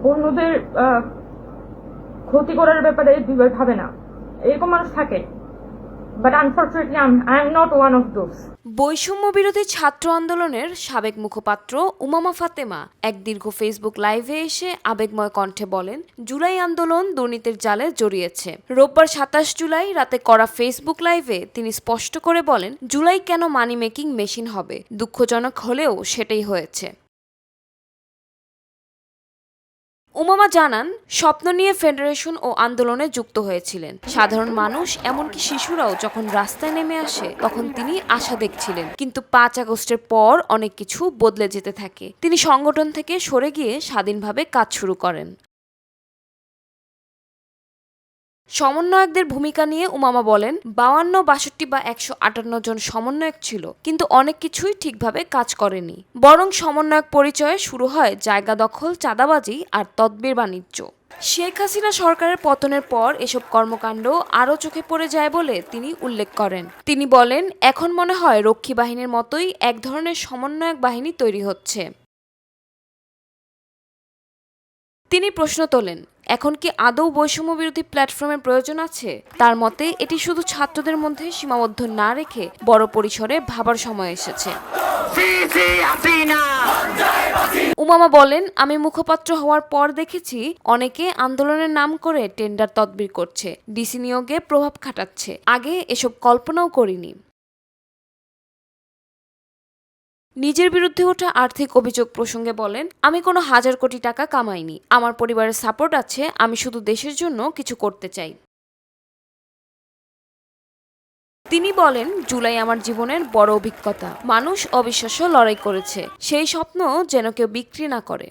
অন্যদের ক্ষতি করার ব্যাপারে দুইবার ভাবে না, এরকম মানুষ থাকে। But unfortunately I am not one of those. বৈষম্য বিরোধী ছাত্র আন্দোলনের সাবেক মুখপাত্র উমামা ফাতেমা এক দীর্ঘ ফেসবুক লাইভে এসে আবেগময় কণ্ঠে বলেন, জুলাই আন্দোলন দুর্নীতির জালে জড়িয়েছে। রোববার ২৭ জুলাই রাতে করা ফেসবুক লাইভে তিনি স্পষ্ট করে বলেন, জুলাই কেন মানি মেকিং মেশিন হবে? দুঃখজনক হলেও সেটাই হয়েছে। উমামা জানান, স্বপ্ন নিয়ে ফেডারেশন ও আন্দোলনে যুক্ত হয়েছিলেন। সাধারণ মানুষ এমনকি শিশুরাও যখন রাস্তায় নেমে আসে তখন তিনি আশা দেখছিলেন। কিন্তু ৫ আগস্টের পর অনেক কিছু বদলে যেতে থাকে। তিনি সংগঠন থেকে সরে গিয়ে স্বাধীনভাবে কাজ শুরু করেন। সমন্বয়কদের ভূমিকা নিয়ে উমামা বলেন, ৫২, ৬২ বা ১৫৮ জন সমন্বয়ক ছিল, কিন্তু অনেক কিছুই ঠিকভাবে কাজ করেনি। বরং সমন্বয়ক পরিচয়ে শুরু হয় জায়গা দখল, চাঁদাবাজি আর তদবির বাণিজ্য। শেখ হাসিনা সরকারের পতনের পর এসব কর্মকাণ্ড আরও চোখে পড়ে যায় বলে তিনি উল্লেখ করেন। তিনি বলেন, এখন মনে হয় রক্ষী বাহিনীর মতোই এক ধরনের সমন্বয়ক বাহিনী তৈরি হচ্ছে। তিনি প্রশ্ন তোলেন, এখন কি আদৌ বৈষম্য বিরোধী প্ল্যাটফর্মের প্রয়োজন আছে? তার মতে এটি শুধু ছাত্রদের মধ্যে সীমাবদ্ধ না রেখে বড় পরিসরে ভাবার সময় এসেছে। উমামা বলেন, আমি মুখপাত্র হওয়ার পর দেখেছি অনেকে আন্দোলনের নাম করে টেন্ডার তদবির করছে, ডিসি নিয়োগে প্রভাব খাটাচ্ছে। আগে এসব কল্পনাও করিনি। নিজের বিরুদ্ধে ওঠা আর্থিক অভিযোগ প্রসঙ্গে বলেন, আমি কোনো ১,০০০ কোটি টাকা কামাইনি। আমার পরিবারের সাপোর্ট আছে, আমি শুধু দেশের জন্য কিছু করতে চাই। তিনি বলেন, জুলাই আমার জীবনের বড় অভিজ্ঞতা। মানুষ অবিশ্বাস্য লড়াই করেছে, সেই স্বপ্ন যেন কেউ বিক্রি না করে।